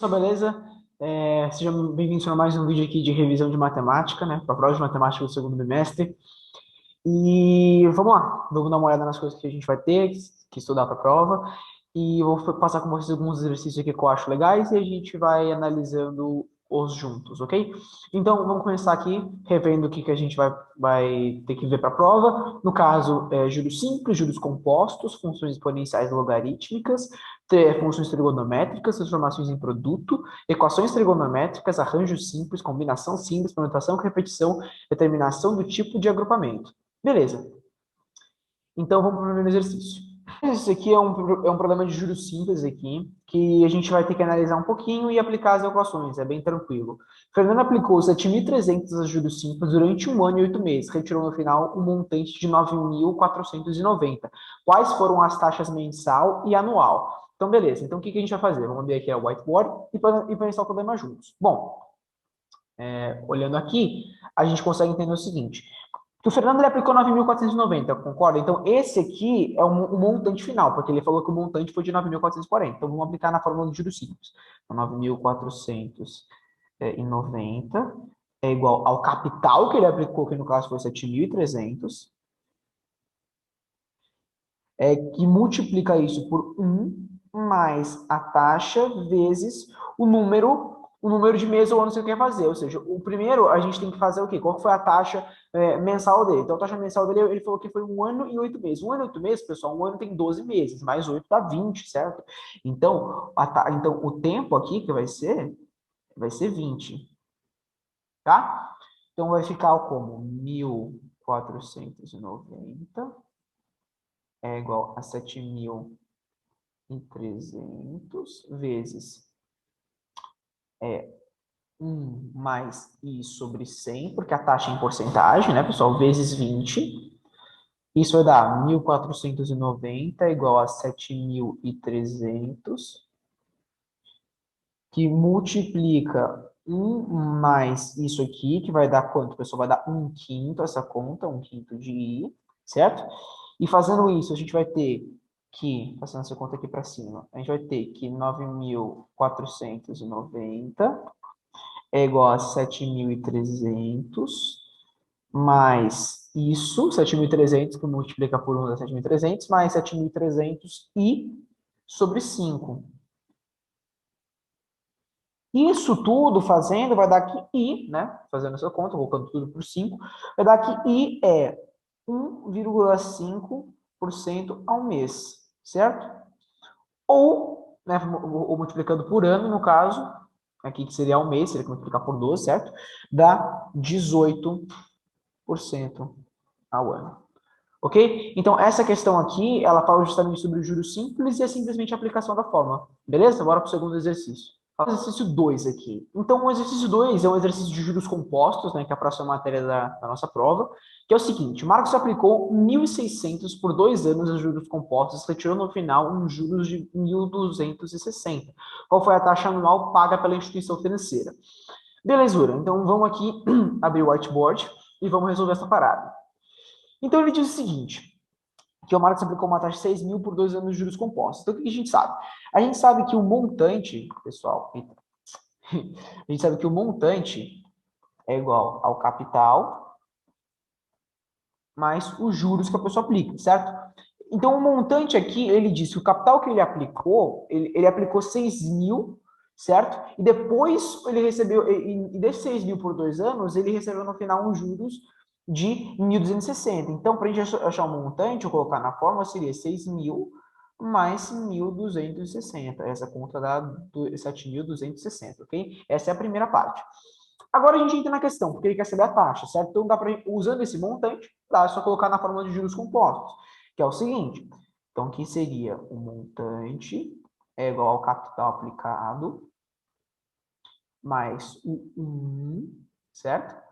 Pessoal, beleza? Sejam bem-vindos a mais um vídeo aqui de revisão de matemática, né? Para a prova de matemática do segundo bimestre. E vamos lá, vamos dar uma olhada nas coisas que a gente vai ter que estudar para a prova. E eu vou passar com vocês alguns exercícios aqui que eu acho legais e a gente vai analisando os juntos, ok? Então, vamos começar aqui revendo o que a gente vai ter que ver para a prova. No caso, juros simples, juros compostos, funções exponenciais logarítmicas, funções trigonométricas, transformações em produto, equações trigonométricas, arranjo simples, combinação simples, permutação com repetição, determinação do tipo de agrupamento. Beleza. Então, vamos para o primeiro exercício. Esse aqui é um problema de juros simples aqui, que a gente vai ter que analisar um pouquinho e aplicar as equações, é bem tranquilo. Fernando aplicou 7.300 a juros simples durante 1 ano e 8 meses, retirou no final um montante de 9.490. Quais foram as taxas mensal e anual? Então, beleza. Então, o que a gente vai fazer? Vamos abrir aqui o whiteboard e pensar o problema juntos. Bom, olhando aqui, a gente consegue entender o seguinte. Que o Fernando ele aplicou 9.490, concorda? Então, esse aqui é o montante final, porque ele falou que o montante foi de 9.440. Então, vamos aplicar na fórmula de juros simples. Então, 9.490 é igual ao capital que ele aplicou, que no caso foi 7.300, que multiplica isso por 1 mais a taxa vezes o número de meses ou anos que você quer fazer. Ou seja, o primeiro a gente tem que fazer o quê? Qual foi a taxa mensal dele? Então, a taxa mensal dele, ele falou que foi 1 ano e 8 meses. 1 ano e 8 meses, pessoal, 1 ano tem 12 meses, mais 8 dá 20, certo? Então, então o tempo aqui que vai ser 20, tá? Então, vai ficar como 1.490 é igual a 7.300 vezes 1 mais I sobre 100, porque a taxa é em porcentagem, né, pessoal? Vezes 20. Isso vai dar 1.490 igual a 7.300, que multiplica 1 mais isso aqui, que vai dar quanto, pessoal? Vai dar 1/5 essa conta, 1/5 de I, certo? E fazendo isso, a gente vai ter que, passando essa conta aqui para cima, a gente vai ter que 9.490 é igual a 7.300 mais isso, 7.300 que multiplica por 1 dá 7.300, mais 7.300 e sobre 5. Isso tudo fazendo vai dar que I, né? Fazendo essa conta, colocando tudo por 5, vai dar que I é 1,5% ao mês, certo? Ou, né, ou multiplicando por ano, no caso, aqui que seria ao mês, seria que multiplicar por 12, certo? Dá 18% ao ano. Ok? Então, essa questão aqui, ela fala justamente sobre o juros simples e é simplesmente a aplicação da fórmula. Beleza? Bora para o segundo exercício. O exercício 2 aqui. Então, o exercício 2 é um exercício de juros compostos, né, que é a próxima matéria da nossa prova, que é o seguinte, o Marcos aplicou 1.600 por 2 anos a juros compostos, retirou no final um juros de 1.260. Qual foi a taxa anual paga pela instituição financeira? Belezura. Então, vamos aqui abrir o whiteboard e vamos resolver essa parada. Então, ele diz o seguinte, que o Marx aplicou uma taxa de 6.000 por 2 anos de juros compostos. Então, o que a gente sabe? A gente sabe que o montante, pessoal, a gente sabe que o montante é igual ao capital mais os juros que a pessoa aplica, certo? Então, o montante aqui, ele disse que o capital que ele aplicou, ele aplicou 6.000, certo? E depois ele recebeu, e desses 6.000 por 2 anos, ele recebeu no final uns juros de 1.260. Então, para a gente achar um montante, eu colocar na fórmula, seria 6.000 mais 1.260. Essa conta dá 7.260, ok? Essa é a primeira parte. Agora a gente entra na questão, porque ele quer saber a taxa, certo? Então, usando esse montante, dá só colocar na fórmula de juros compostos, que é o seguinte. Então, aqui seria o montante é igual ao capital aplicado mais o 1, certo?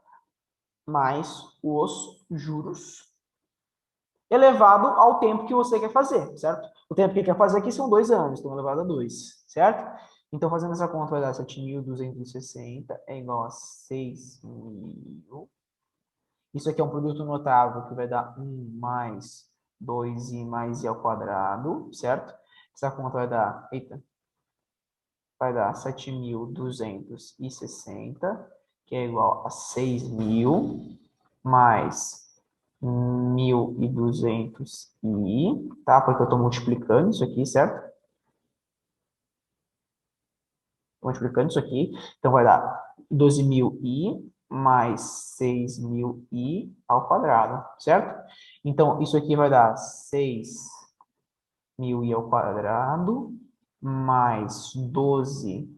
Mais os juros elevado ao tempo que você quer fazer, certo? O tempo que quer fazer aqui são 2 anos, então elevado a 2, certo? Então, fazendo essa conta, vai dar 7.260 é igual a 6.000. Isso aqui é um produto notável que vai dar 1 mais 2i mais i ao quadrado, certo? Essa conta vai dar, eita, vai dar 7.260, que é igual a 6.000, mais 1.200 tá? Porque eu estou multiplicando isso aqui, certo? Multiplicando isso aqui, então vai dar 12.000 mais 6.000 ao quadrado, certo? Então, isso aqui vai dar 6.000 ao quadrado, mais 12.000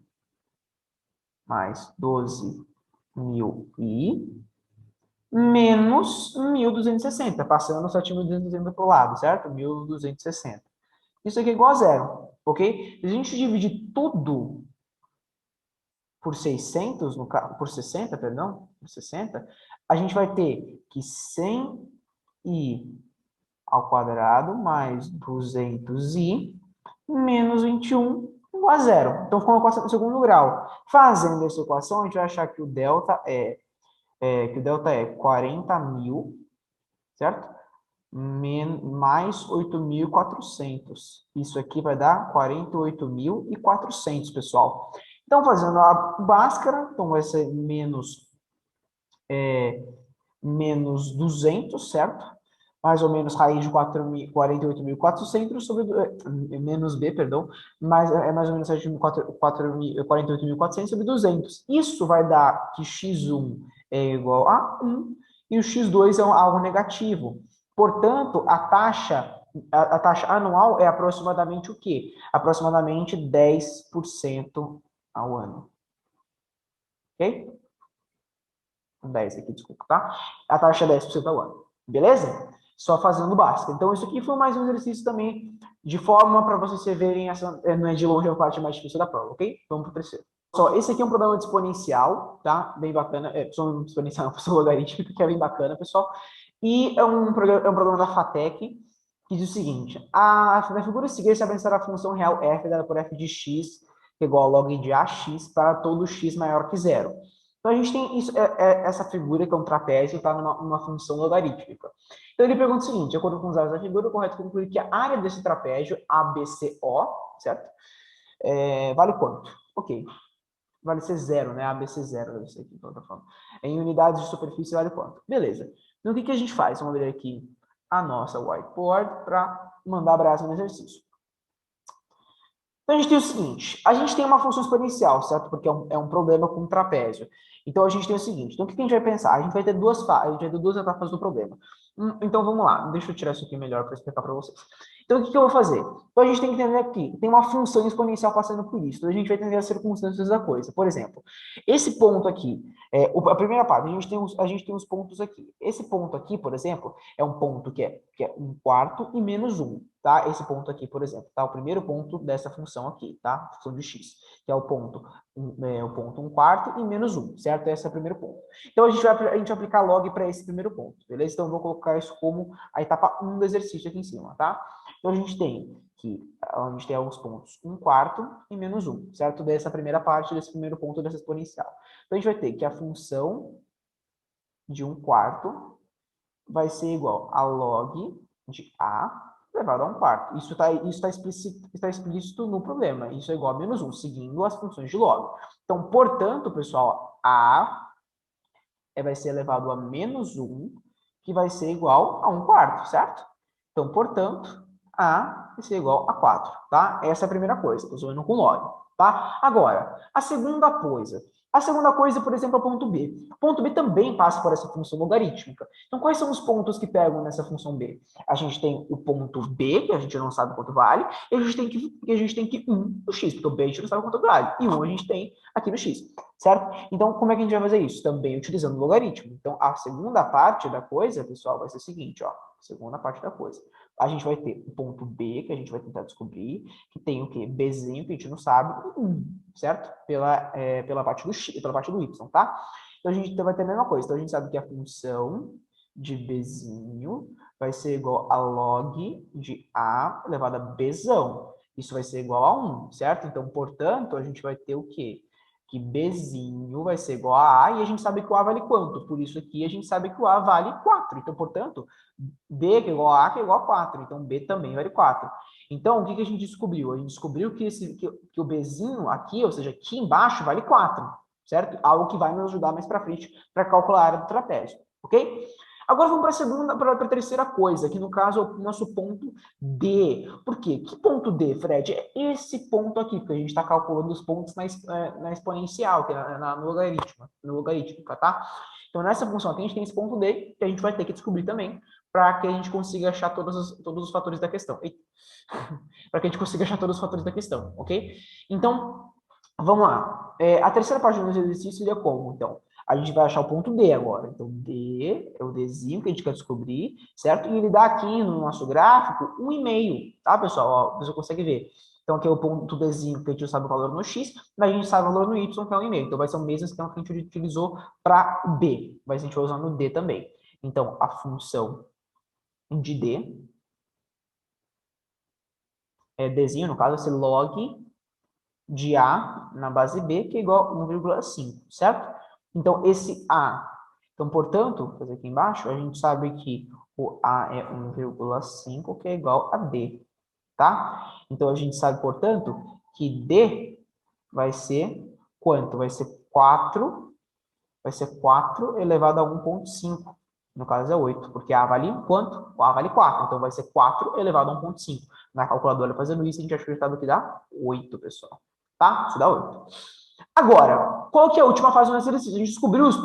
menos 1.260, passando 7.260 para o lado, certo? 1.260. Isso aqui é igual a zero, ok? Se a gente dividir tudo por 600, no caso, por 60, perdão, por 60, a gente vai ter que 100i ao quadrado mais 200i menos 21 igual a zero. Então, ficou uma equação no segundo grau. Fazendo essa equação, a gente vai achar que o delta é 40.000, certo? Mais 8.400. Isso aqui vai dar 48.400, pessoal. Então, fazendo a Bhaskara, então vai ser menos 200, certo? Mais ou menos raiz de 48.400 sobre menos b, perdão, é mais ou menos 48.400 sobre 200. Isso vai dar que x1 é igual a 1 e o x2 é algo negativo. Portanto, a taxa anual é aproximadamente o quê? Aproximadamente 10% ao ano. Ok? 10 aqui, desculpa, tá? A taxa é 10% ao ano. Beleza? Só fazendo básico. Então, isso aqui foi mais um exercício também, de forma para vocês verem, não é de longe a parte mais difícil da prova, ok? Vamos para o terceiro. Só, esse aqui é um problema de exponencial, tá? Bem bacana. Professor exponencial, não, professor logarítmico, que é bem bacana, pessoal. E é um problema da FATEC, que diz o seguinte: na figura a seguir, se apresentar a função real f dada por f de x, que é igual a log de ax, para todo x maior que zero. Então, a gente tem isso, essa figura, que é um trapézio, está numa função logarítmica. Então, ele pergunta o seguinte: de acordo com os dados da figura, é correto concluir que a área desse trapézio, ABCO, certo? Vale quanto? Ok. Vale ser zero, né? ABC zero, deve ser aqui, então, tá falando. Em unidades de superfície, vale quanto? Beleza. Então, o que a gente faz? Vamos ver aqui a nossa whiteboard para mandar abraço no exercício. Então, a gente tem o seguinte, a gente tem uma função exponencial, certo? Porque é um problema com trapézio. Então, a gente tem o seguinte, então o que a gente vai pensar? A gente vai ter duas etapas do problema. Então, vamos lá, deixa eu tirar isso aqui melhor para explicar para vocês. Então, o que eu vou fazer? Então, a gente tem que entender aqui, tem uma função exponencial passando por isso. Então, a gente vai entender as circunstâncias da coisa. Por exemplo, esse ponto aqui, a primeira parte, a gente tem os pontos aqui. Esse ponto aqui, por exemplo, é um ponto que é 1/4 e menos 1. Tá? Esse ponto aqui, por exemplo, tá? O primeiro ponto dessa função aqui, tá? Função de x, que é o ponto 1/4 e menos 1, certo? Esse é o primeiro ponto. Então, a gente vai aplicar log para esse primeiro ponto, beleza? Então, eu vou colocar isso como a etapa 1 do exercício aqui em cima, tá? Então, a gente tem alguns pontos 1/4 e menos 1, certo? Dessa primeira parte, desse primeiro ponto dessa exponencial. Então, a gente vai ter que a função de 1/4 vai ser igual a log de a elevado a 1/4. Isso está explícito no problema. Isso é igual a menos 1, seguindo as funções de log. Então, portanto, pessoal, a vai ser elevado a menos 1, que vai ser igual a 1/4, certo? Então, portanto, a vai ser igual a 4, tá? Essa é a primeira coisa, estou usando com log, tá? Agora, a segunda coisa, por exemplo, é o ponto B. O ponto B também passa por essa função logarítmica. Então, quais são os pontos que pegam nessa função B? A gente tem o ponto B, que a gente não sabe quanto vale, e a gente tem que 1 no x, porque o B a gente não sabe quanto vale, e 1 a gente tem aqui no x, certo? Então, como é que a gente vai fazer isso? Também utilizando o logaritmo. Então, a segunda parte da coisa, pessoal, vai ser o seguinte, ó, segunda parte da coisa. A gente vai ter o ponto B, que a gente vai tentar descobrir, que tem o quê? Bzinho, que a gente não sabe, 1, certo? Pela parte do x, pela parte do y, tá? Então, a gente vai ter a mesma coisa. Então, a gente sabe que a função de bzinho vai ser igual a log de a elevado a bzão. Isso vai ser igual a 1, certo? Então, portanto, a gente vai ter o quê? que Bzinho vai ser igual a A, e a gente sabe que o A vale quanto? Por isso aqui a gente sabe que o A vale 4. Então, portanto, B que é igual a A que é igual a 4. Então, B também vale 4. Então, o que a gente descobriu? A gente descobriu que o Bzinho aqui, ou seja, aqui embaixo, vale 4, certo? Algo que vai nos ajudar mais para frente para calcular a área do trapézio, ok? Agora vamos para a segunda, para a terceira coisa, que no caso é o nosso ponto D. Por quê? Que ponto D, Fred? É esse ponto aqui, porque a gente está calculando os pontos na exponencial, que é no logarítmica, tá? Então, nessa função aqui, a gente tem esse ponto D, que a gente vai ter que descobrir também, para que a gente consiga achar todos os fatores da questão. Para que a gente consiga achar todos os fatores da questão, ok? Então, vamos lá. A terceira parte do nosso exercício seria como? Então, a gente vai achar o ponto D agora. Então, D é o Dzinho que a gente quer descobrir, certo? E ele dá aqui no nosso gráfico 1,5, tá, pessoal? Ó, você consegue ver. Então, aqui é o ponto Dzinho que a gente sabe o valor no X, mas a gente sabe o valor no Y, que é 1,5. Então, vai ser o mesmo esquema que a gente utilizou para B. Mas a gente vai usar no D também. Então, a função de D, Dzinho, no caso, vai ser log de A na base B, que é igual a 1,5, certo? Então, esse A. Então, portanto, vou fazer aqui embaixo, a gente sabe que o A é 1,5, que é igual a D, tá? Então, a gente sabe, portanto, que D vai ser quanto? Vai ser 4 elevado a 1,5. No caso é 8, porque A vale quanto? O A vale 4, então vai ser 4 elevado a 1,5. Na calculadora fazendo isso, a gente acha que o resultado que dá 8, pessoal. Tá? Isso dá 8. Agora, qual que é a última fase do nosso exercício? A gente descobriu os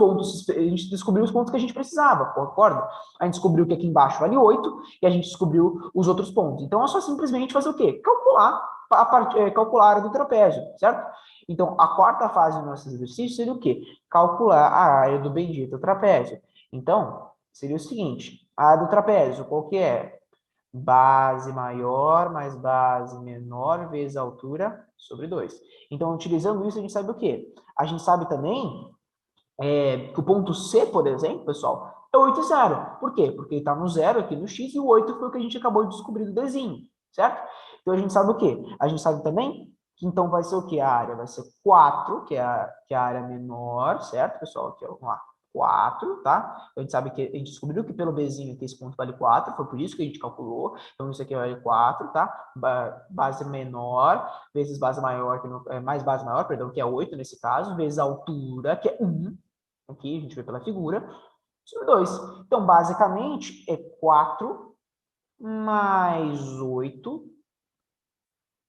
pontos que a gente precisava, concorda? A gente descobriu que aqui embaixo vale 8 e a gente descobriu os outros pontos. Então, é só simplesmente fazer o quê? Calcular a área do trapézio, certo? Então, a quarta fase do nosso exercício seria o quê? Calcular a área do bendito trapézio. Então, seria o seguinte, a área do trapézio, qual que é? Base maior mais base menor vezes a altura sobre 2. Então, utilizando isso, a gente sabe o quê? A gente sabe também que o ponto C, por exemplo, pessoal, é 8 e 0. Por quê? Porque ele está no 0 aqui no X e o 8 foi o que a gente acabou de descobrir do Dzinho, certo? Então, a gente sabe o quê? A gente sabe também que então vai ser o quê? A área vai ser 4, que é a área menor, certo, pessoal? Aqui, vamos lá. 4, tá? A gente sabe que a gente descobriu que pelo Bzinho aqui esse ponto vale 4, foi por isso que a gente calculou. Então, isso aqui vale 4, tá? Base menor vezes base maior, mais base maior, perdão, que é 8 nesse caso, vezes a altura, que é 1. Aqui a gente vê pela figura, sobre 2. Então, basicamente, é 4 mais 8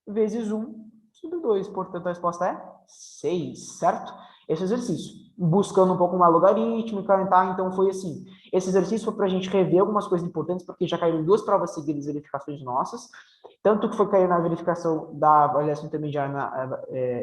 vezes 1 sobre 2. Portanto, a resposta é 6, certo? Esse exercício. Buscando um pouco uma logarítmica, tá? Então, foi assim. Esse exercício foi para a gente rever algumas coisas importantes, porque já caíram 2 provas seguidas de verificações nossas. Tanto que foi cair na verificação da avaliação intermediária,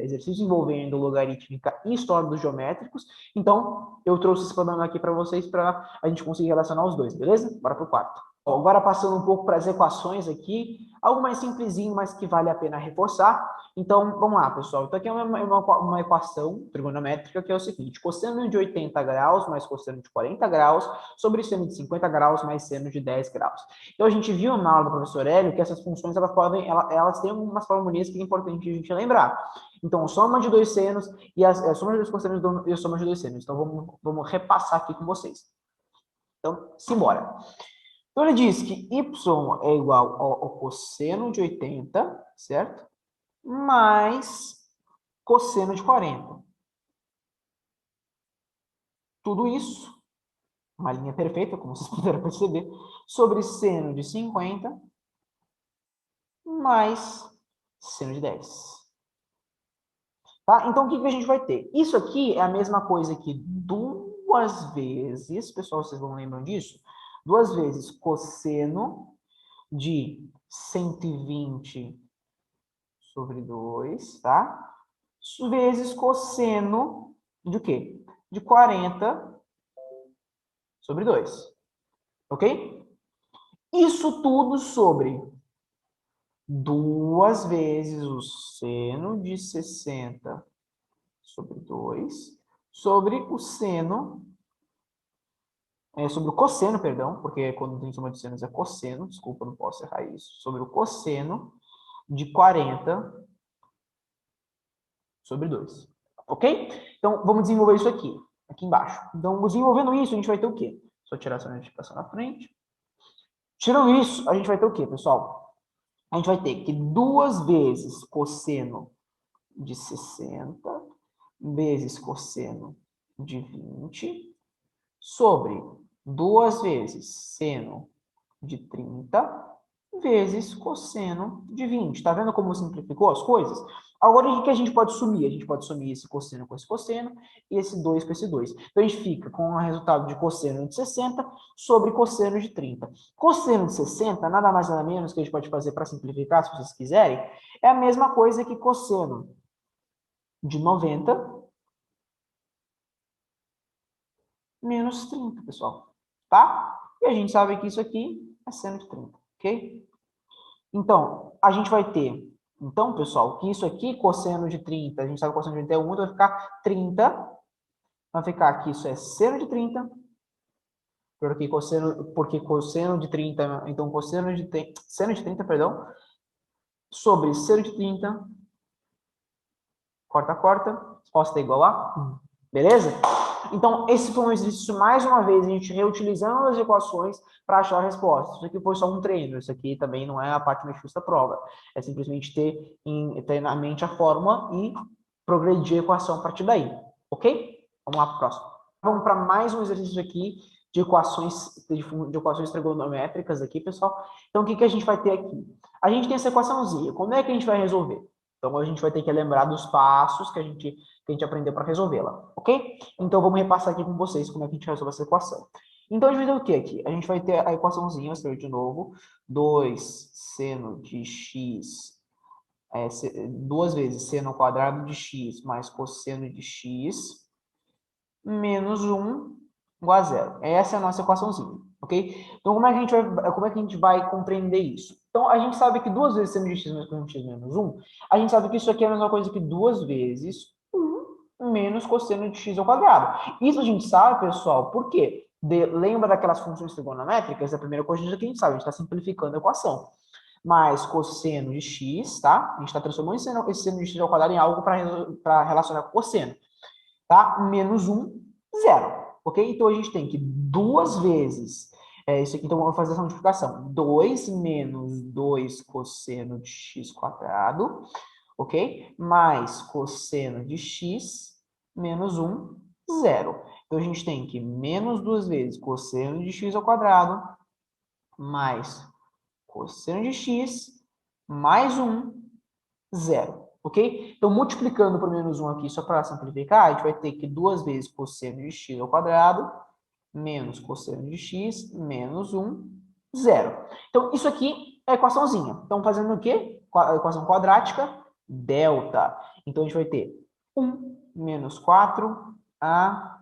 exercícios envolvendo logarítmica e história dos geométricos. Então, eu trouxe esse problema aqui para vocês, para a gente conseguir relacionar os dois, beleza? Bora para o quarto. Agora, passando um pouco para as equações aqui, algo mais simplesinho, mas que vale a pena reforçar. Então, vamos lá, pessoal. Então, aqui é uma equação trigonométrica que é o seguinte: cosseno de 80 graus mais cosseno de 40 graus sobre seno de 50 graus mais seno de 10 graus. Então, a gente viu na aula do professor Hélio que essas funções elas têm umas formulinhas que é importante a gente lembrar. Então, soma de dois senos e a soma de dois cossenos e a soma de dois senos. Então, vamos repassar aqui com vocês. Então, simbora. Então, ele diz que y é igual ao cosseno de 80, certo? Mais cosseno de 40. Tudo isso, uma linha perfeita, como vocês puderam perceber, sobre seno de 50 mais seno de 10. Tá? Então, o que a gente vai ter? Isso aqui é a mesma coisa que duas vezes, pessoal, vocês não lembram disso? Duas vezes cosseno de 120 sobre 2, tá? Vezes cosseno de o quê? De 40 sobre 2. Ok? Isso tudo sobre duas vezes o seno de 60 sobre 2 sobre o seno, sobre o cosseno, perdão, porque quando tem soma de senos é cosseno, desculpa, não posso errar isso, sobre o cosseno de 40 sobre 2. Ok? Então, vamos desenvolver isso aqui embaixo. Então, desenvolvendo isso, a gente vai ter o quê? Só tirar essa notificação na frente. Tirando isso, a gente vai ter o quê, pessoal? A gente vai ter que 2 vezes cosseno de 60 vezes cosseno de 20 sobre 2 vezes seno de 30 vezes cosseno de 20. Tá vendo como simplificou as coisas? Agora, o que a gente pode sumir? A gente pode sumir esse cosseno com esse cosseno e esse 2 com esse 2. Então, a gente fica com o resultado de cosseno de 60 sobre cosseno de 30. Cosseno de 60, nada mais nada menos que a gente pode fazer para simplificar, se vocês quiserem, é a mesma coisa que cosseno de 90 menos 30, pessoal. Tá? E a gente sabe que isso aqui é seno de 30, ok? Então, a gente vai ter, então, pessoal, que isso aqui, cosseno de 30, a gente sabe que cosseno de 30 é 1, então vai ficar 30, vai ficar aqui, isso é seno de 30, porque cosseno de 30, então seno de 30, perdão, sobre seno de 30, corta, corta, resposta é igual a 1. Beleza? Então, esse foi um exercício, mais uma vez, a gente reutilizando as equações para achar a resposta. Isso aqui foi só um treino, isso aqui também não é a parte mais difícil da prova. É simplesmente ter na mente a fórmula e progredir a equação a partir daí. Ok? Vamos lá para o próximo. Vamos para mais um exercício aqui de equações trigonométricas aqui, pessoal. Então, o que, que a gente vai ter aqui? A gente tem essa equaçãozinha. Como é que a gente vai resolver? Então, a gente vai ter que lembrar dos passos que a gente aprendeu para resolvê-la, ok? Então, vamos repassar aqui com vocês como é que a gente resolve essa equação. Então, a gente vai ter o que aqui? A gente vai ter a equaçãozinha, vou escrever de novo, 2 seno de x, 2 vezes seno ao quadrado de x mais cosseno de x, menos 1 igual a zero. Essa é a nossa equaçãozinha, ok? Então, como é que a gente vai compreender isso? Então, a gente sabe que 2 vezes seno de x mais cosseno de x menos 1, a gente sabe que isso aqui é a mesma coisa que 2 vezes 1 menos cosseno de x ao quadrado. Isso a gente sabe, pessoal, por quê? Lembra daquelas funções trigonométricas? É a primeira coisa que a gente sabe, a gente está simplificando a equação. Mais cosseno de x, tá? A gente está transformando esse seno de x ao quadrado em algo para relacionar com cosseno, tá? Menos 1, 0. Ok? Então, a gente tem que 2 vezes, isso aqui, então, vamos fazer essa multiplicação. 2 menos 2 cosseno de x quadrado, ok? Mais cosseno de x menos 1, 0. Então, a gente tem que menos 2 vezes cosseno de x ao quadrado mais cosseno de x mais 1, 0. Ok? Então, multiplicando por menos 1 aqui, só para simplificar, a gente vai ter que 2 vezes cosseno de x ao quadrado menos cosseno de x menos 1, 0. Então, isso aqui é a equaçãozinha. Então, fazendo o quê? A equação quadrática, delta. Então, a gente vai ter 1 menos 4 AC.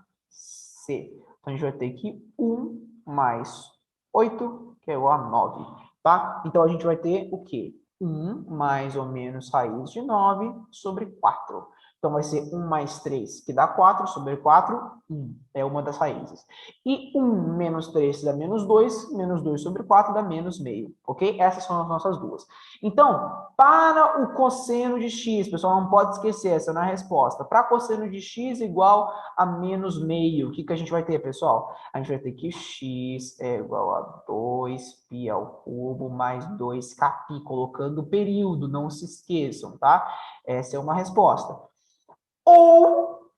Então, a gente vai ter que 1 mais 8, que é igual a 9. Tá? Então, a gente vai ter o quê? 1 mais ou menos raiz de 9 sobre 4. Então, vai ser 1 mais 3, que dá 4, sobre 4, 1. É uma das raízes. E 1 menos 3 dá menos 2 sobre 4 dá menos meio. Ok? Essas são as nossas duas. Então, para o cosseno de x, pessoal, não pode esquecer, essa não é a resposta. Para cosseno de x igual a menos meio, o que, que a gente vai ter, pessoal? A gente vai ter que x é igual a 2π ao cubo mais 2κπ, colocando o período, não se esqueçam, tá? Essa é uma resposta. Ou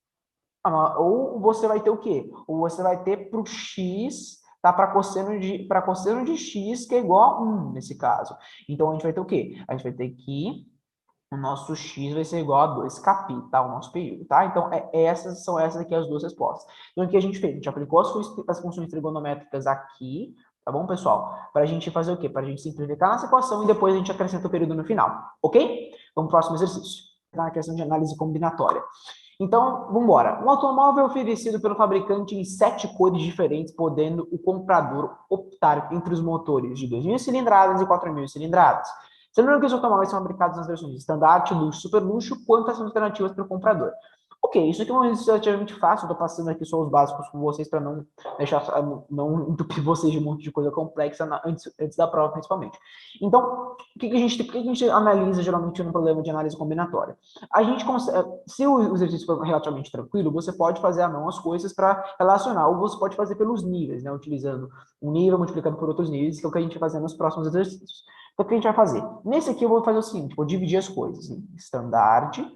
você vai ter o quê? Ou você vai ter para o x, tá? Para cosseno de x, que é igual a 1, nesse caso. Então, a gente vai ter o quê? A gente vai ter que o nosso x vai ser igual a 2κπ, tá? O nosso período, tá? Então, essas são essas aqui as duas respostas. Então, o que a gente fez? A gente aplicou as funções trigonométricas aqui, tá bom, pessoal? Para a gente fazer o quê? Para a gente simplificar nossa equação e depois a gente acrescenta o período no final, ok? Vamos para o próximo exercício. Na questão de análise combinatória. Então, vamos embora. Um automóvel oferecido pelo fabricante em 7 cores diferentes, podendo o comprador optar entre os motores de 2.000 cilindradas e 4.000 cilindradas. Lembrando que os automóveis são fabricados nas versões standard, luxo, super luxo, quanto às alternativas para o comprador. Ok, isso aqui é um exercício relativamente fácil, eu tô passando aqui só os básicos com vocês para não deixar, não entupir vocês de um monte de coisa complexa antes da prova, principalmente. Então, o que a gente analisa geralmente no problema de análise combinatória? A gente consegue, se o exercício for relativamente tranquilo, você pode fazer à mão as coisas para relacionar, ou você pode fazer pelos níveis, né? Utilizando um nível multiplicando por outros níveis, que é o que a gente vai fazer nos próximos exercícios. Então, o que a gente vai fazer? Nesse aqui eu vou fazer o seguinte, vou dividir as coisas em standard,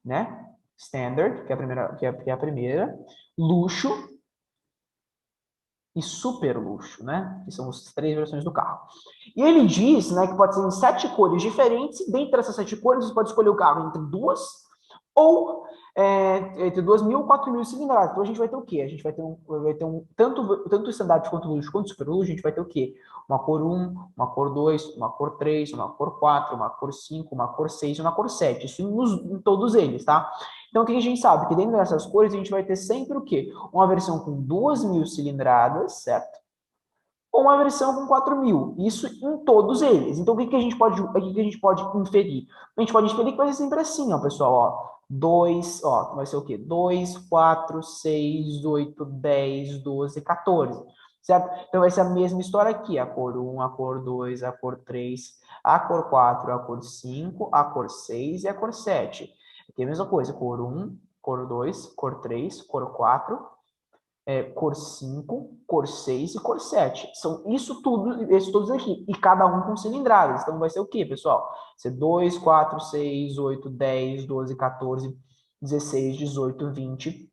né? Standard, que é a primeira, luxo e super luxo, né? Que são as três versões do carro. E ele diz, né, que pode ser em 7 cores diferentes. Dentre essas 7 cores, você pode escolher o carro entre duas ou entre 2.000 ou 4.000 cilindradas. Então a gente vai ter o quê? A gente vai ter um tanto standard quanto luxo quanto super luxo. A gente vai ter o quê? Uma cor 1, uma cor 2, uma cor 3, uma cor 4, uma cor 5, uma cor 6 e uma cor 7. Isso em todos eles, tá? Então, o que a gente sabe? Que dentro dessas cores, a gente vai ter sempre o quê? Uma versão com 2.000 cilindradas, certo? Ou uma versão com 4.000. Isso em todos eles. Então, o que a gente pode inferir? A gente pode inferir que vai ser sempre assim, ó, pessoal, ó. 2, ó, vai ser o quê? 2, 4, 6, 8, 10, 12, 14. Certo? Então, vai ser a mesma história aqui. A cor 1, a cor 2, a cor 3, a cor 4, a cor 5, a cor 6 e a cor 7. Aqui é a mesma coisa. Cor 1, cor 2, cor 3, cor 4, cor 5, cor 6 e cor 7. São isso tudo, esses todos aqui. E cada um com cilindradas. Então vai ser o quê, pessoal? Vai ser 2, 4, 6, 8, 10, 12, 14, 16, 18, 20,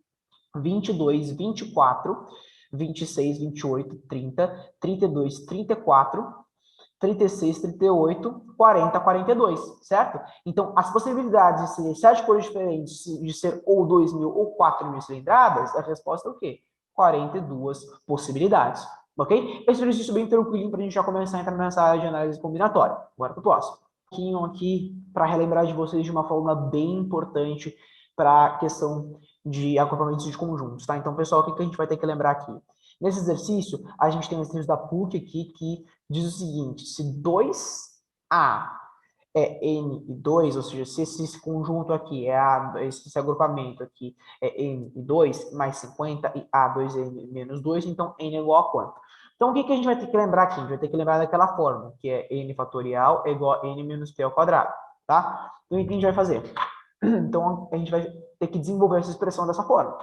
22, 24, 26, 28, 30, 32, 34, 36, 38, 40, 42, certo? Então, as possibilidades de ser 7 cores diferentes, de ser ou 2.000 ou 4.000 cilindradas, a resposta é o quê? 42 possibilidades, ok? Esse exercício bem tranquilo para a gente já começar a entrar nessa área de análise combinatória. Bora para o próximo. Um pouquinho aqui para relembrar de vocês de uma forma bem importante para a questão de agrupamentos de conjuntos, tá? Então, pessoal, o que a gente vai ter que lembrar aqui? Nesse exercício, a gente tem um exercício da PUC aqui que diz o seguinte: se 2A é N e 2, ou seja, se esse conjunto aqui é A, esse agrupamento aqui é N e 2, mais 50 e A 2N menos 2, então N é igual a quanto? Então, o que a gente vai ter que lembrar aqui? A gente vai ter que lembrar daquela forma, que é N fatorial é igual a N menos P ao quadrado, tá? Então, o que a gente vai fazer? Então, a gente vai ter que desenvolver essa expressão dessa forma.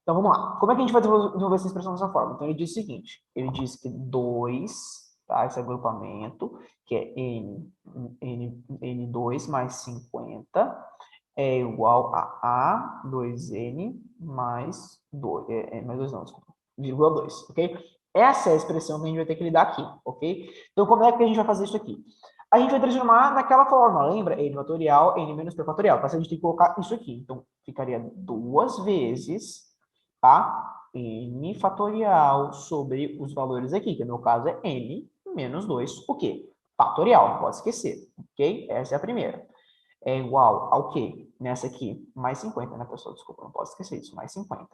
Então, vamos lá. Como é que a gente vai desenvolver essa expressão dessa forma? Então, ele diz o seguinte. Ele diz que 2, tá? Esse agrupamento, que é N2 mais 50, é igual a 2N mais 2. Mais 2 não, desculpa. Vírgula 2, ok? Essa é a expressão que a gente vai ter que lidar aqui, ok? Então, como é que a gente vai fazer isso aqui? A gente vai transformar naquela forma, lembra? N fatorial, N menos P fatorial. Mas a gente tem que colocar isso aqui. Então, ficaria 2 vezes, tá? N fatorial sobre os valores aqui, que no meu caso é N menos 2, o quê? Fatorial, não pode esquecer, ok? Essa é a primeira. É igual ao quê? Nessa aqui, mais 50, né, pessoal? Desculpa, não posso esquecer isso, mais 50.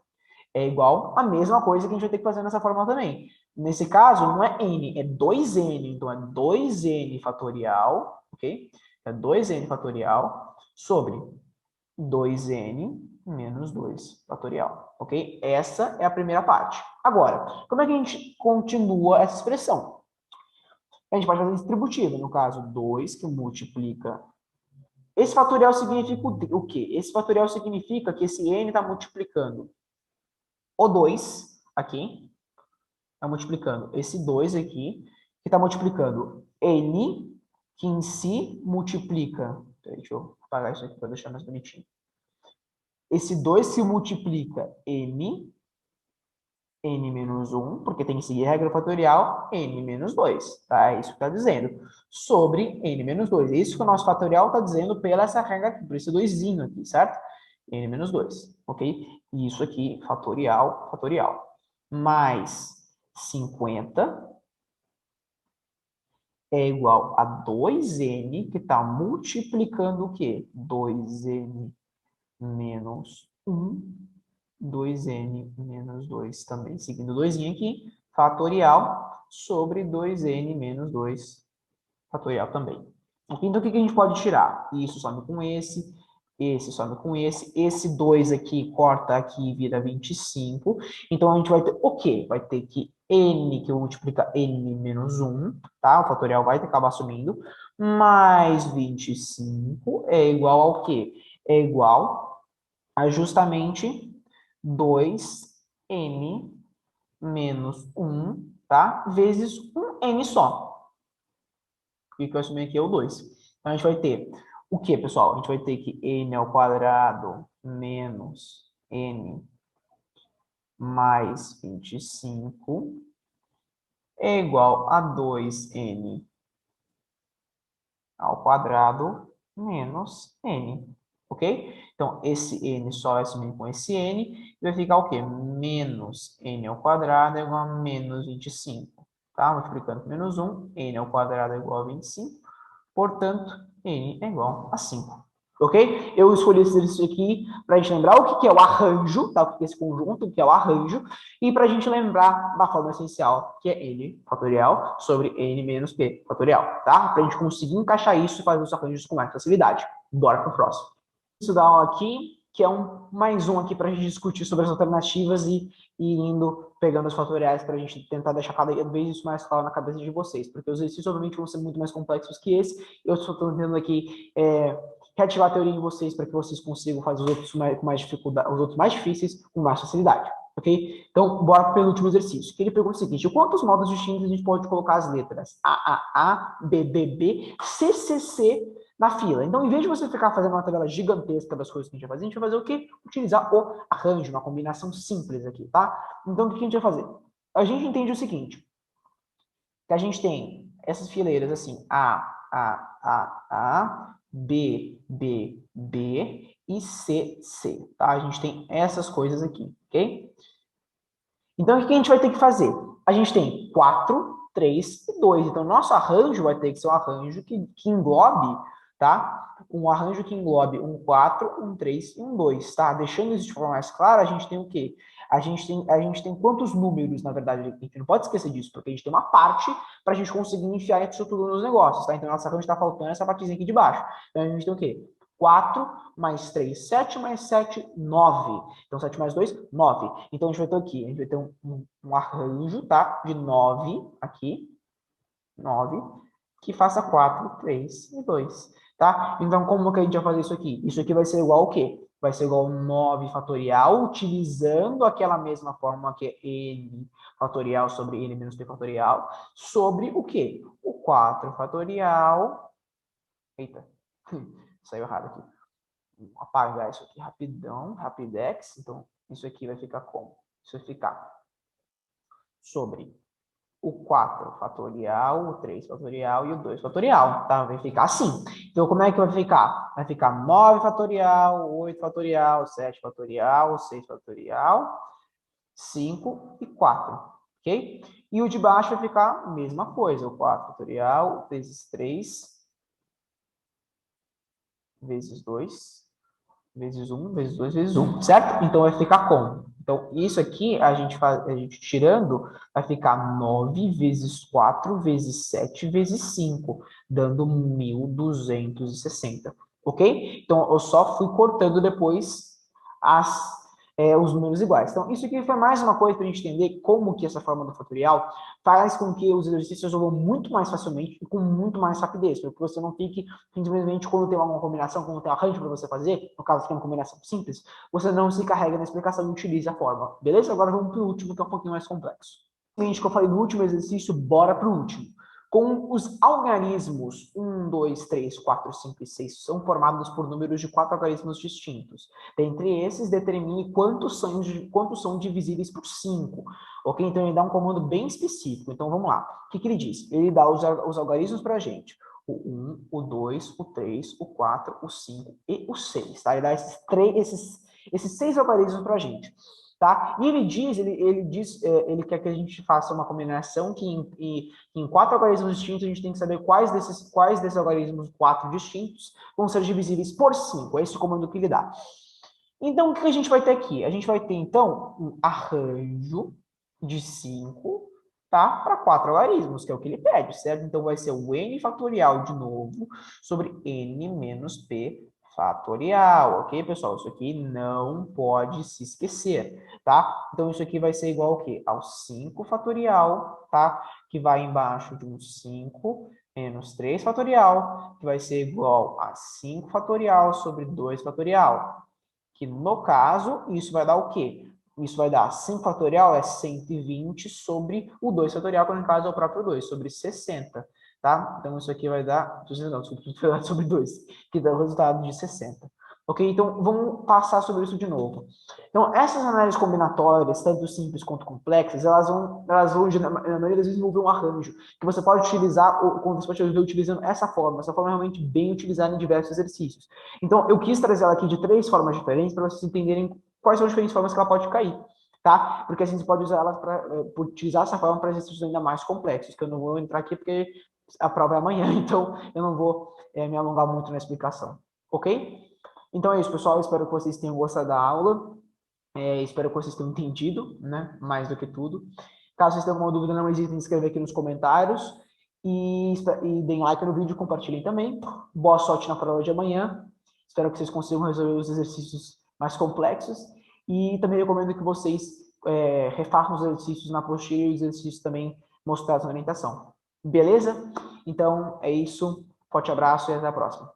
É igual a mesma coisa que a gente vai ter que fazer nessa forma também. Nesse caso, não é N, é 2N. Então, é 2N fatorial, ok? É 2N fatorial sobre 2N menos 2 fatorial, ok? Essa é a primeira parte. Agora, como é que a gente continua essa expressão? A gente pode fazer distributiva, no caso, 2 que multiplica. Esse fatorial significa o quê? Esse fatorial significa que esse n está multiplicando o 2 aqui, está multiplicando esse 2 aqui, que está multiplicando n, que em si multiplica. Deixa eu apagar isso aqui para deixar mais bonitinho. Esse 2 se multiplica n menos 1, porque tem que seguir a regra fatorial, n menos 2, tá? É isso que está dizendo. Sobre n menos 2. É isso que o nosso fatorial está dizendo pela essa regra aqui, por esse 2zinho aqui, certo? N menos 2, ok? E isso aqui, fatorial, fatorial. Mais 50 é igual a 2n, que está multiplicando o quê? 2n menos 1, 2n menos 2 também, seguindo 2 aqui, fatorial sobre 2n menos 2, fatorial também. Então, o que a gente pode tirar? Isso some com esse, esse some com esse 2 aqui corta aqui e vira 25. Então, a gente vai ter o quê? Vai ter que n, que eu multiplicar n menos 1, tá? O fatorial vai ter que acabar sumindo, mais 25 é igual ao quê? É igual a justamente 2n menos 1, tá? Vezes um n só. E que eu assumi aqui é o 2. Então, a gente vai ter o que, pessoal? A gente vai ter que n ao quadrado menos n mais 25 é igual a 2n ao quadrado menos n. Ok? Então, esse n só vai sumir com esse n. E vai ficar o quê? Menos n ao quadrado é igual a menos 25. Tá? Multiplicando por menos 1, n ao quadrado é igual a 25. Portanto, n é igual a 5. Ok? Eu escolhi esse exercício aqui para a gente lembrar o que é o arranjo, tá? O que é esse conjunto, o que é o arranjo, e para a gente lembrar da forma essencial, que é n fatorial sobre n menos p fatorial, tá? Para a gente conseguir encaixar isso e fazer os arranjos com mais facilidade. Bora para o próximo. Isso dá um aqui, que é mais um aqui para a gente discutir sobre as alternativas e indo pegando os fatoriais para a gente tentar deixar cada vez isso mais claro na cabeça de vocês, porque os exercícios obviamente vão ser muito mais complexos que esse. Eu só estou tentando aqui reativar a teoria em vocês para que vocês consigam fazer os outros com mais dificuldade, os outros mais difíceis com mais facilidade, ok? Então, bora para o penúltimo exercício, que ele pergunta o seguinte: quantos modos distintos a gente pode colocar as letras A, B, B, B, C, C, C na fila? Então, em vez de você ficar fazendo uma tabela gigantesca das coisas que a gente vai fazer, a gente vai fazer o quê? Utilizar o arranjo, uma combinação simples aqui, tá? Então, o que a gente vai fazer? A gente entende o seguinte, que a gente tem essas fileiras assim, A, B, B, B e C, C, tá? A gente tem essas coisas aqui, ok? Então, o que a gente vai ter que fazer? A gente tem 4, 3 e 2. Então, nosso arranjo vai ter que ser um arranjo que englobe, tá? Um arranjo que englobe um 4, um 3 e um 2, tá? Deixando isso de forma mais clara, a gente tem o quê? A gente tem quantos números, na verdade? A gente não pode esquecer disso, porque a gente tem uma parte para a gente conseguir enfiar isso tudo nos negócios, tá? Então, nosso arranjo está faltando essa partezinha aqui de baixo. Então, a gente tem o quê? 4 mais 3, 7 mais 7, 9. Então, 7 mais 2, 9. Então, a gente vai ter aqui, a gente vai ter um arranjo, tá? De 9 aqui, 9, que faça 4, 3 e 2, tá? Então, como que a gente vai fazer isso aqui? Isso aqui vai ser igual ao quê? Vai ser igual ao 9 fatorial, utilizando aquela mesma fórmula que é n fatorial sobre n menos p fatorial, sobre o quê? O 4 fatorial... Eita, saiu errado aqui. Vou apagar isso aqui rapidão, rapidex. Então, isso aqui vai ficar como? Isso vai ficar sobre o 4 fatorial, o 3 fatorial e o 2 fatorial, tá? Vai ficar assim. Então, como é que vai ficar? Vai ficar 9 fatorial, 8 fatorial, 7 fatorial, 6 fatorial, 5 e 4, ok? E o de baixo vai ficar a mesma coisa, o 4 fatorial vezes 3 vezes 2 vezes 1, vezes 2, vezes 1, certo? Então, vai ficar como? Então, isso aqui, a gente tirando, vai ficar 9 vezes 4 vezes 7 vezes 5, dando 1.260, ok? Então, eu só fui cortando depois os números iguais. Então, isso aqui foi mais uma coisa para a gente entender como que essa forma do fatorial faz com que os exercícios resolvam muito mais facilmente e com muito mais rapidez, para que você não fique simplesmente quando tem uma combinação, quando tem um arranjo para você fazer, no caso que é uma combinação simples, você não se carrega na explicação e utiliza a forma. Beleza? Agora vamos para o último, que é um pouquinho mais complexo. Que eu falei no último exercício, bora para o último. Com os algarismos 1, 2, 3, 4, 5 e 6 são formados por números de 4 algarismos distintos. Dentre esses, determine quantos são divisíveis por 5. Ok? Então, ele dá um comando bem específico. Então, vamos lá. O que ele diz? Ele dá os algarismos para a gente. O 1, o 2, o 3, o 4, o 5 e o 6. Tá? Ele dá esses 6 algarismos para a gente. Tá? E ele quer que a gente faça uma combinação que em 4 algarismos distintos a gente tem que saber quais desses algarismos 4 distintos vão ser divisíveis por 5. É esse o comando que ele dá. Então, o que a gente vai ter aqui? A gente vai ter, então, um arranjo de 5, tá? Para 4 algarismos, que é o que ele pede, certo? Então, vai ser o n fatorial de novo sobre n menos p fatorial, ok, pessoal? Isso aqui não pode se esquecer, tá? Então, isso aqui vai ser igual ao quê? Ao 5 fatorial, tá? Que vai embaixo de um 5 menos 3 fatorial, que vai ser igual a 5 fatorial sobre 2 fatorial. Que, no caso, isso vai dar o quê? Isso vai dar 5 fatorial é 120 sobre o 2 fatorial, que no caso é o próprio 2, sobre 60, tá? Então, isso aqui vai dar, não, sobre 2, que dá o resultado de 60. Ok? Então, vamos passar sobre isso de novo. Então, essas análises combinatórias, tanto simples quanto complexas, elas vão na maioria das vezes, envolver um arranjo, que você pode utilizar, ou você pode ver utilizando essa forma é realmente bem utilizada em diversos exercícios. Então, eu quis trazer ela aqui de 3 formas diferentes, para vocês entenderem quais são as diferentes formas que ela pode cair, tá? Porque a gente pode usar ela utilizar essa forma para exercícios ainda mais complexos, que eu não vou entrar aqui porque a prova é amanhã, então eu não vou me alongar muito na explicação, ok? Então é isso, pessoal, espero que vocês tenham gostado da aula, espero que vocês tenham entendido, né, mais do que tudo. Caso vocês tenham alguma dúvida, não hesitem em escrever aqui nos comentários, e deem like no vídeo, compartilhem também. Boa sorte na prova de amanhã, espero que vocês consigam resolver os exercícios mais complexos, e também recomendo que vocês refaçam os exercícios na apostila e os exercícios também mostrados na orientação. Beleza? Então, é isso. Forte abraço e até a próxima.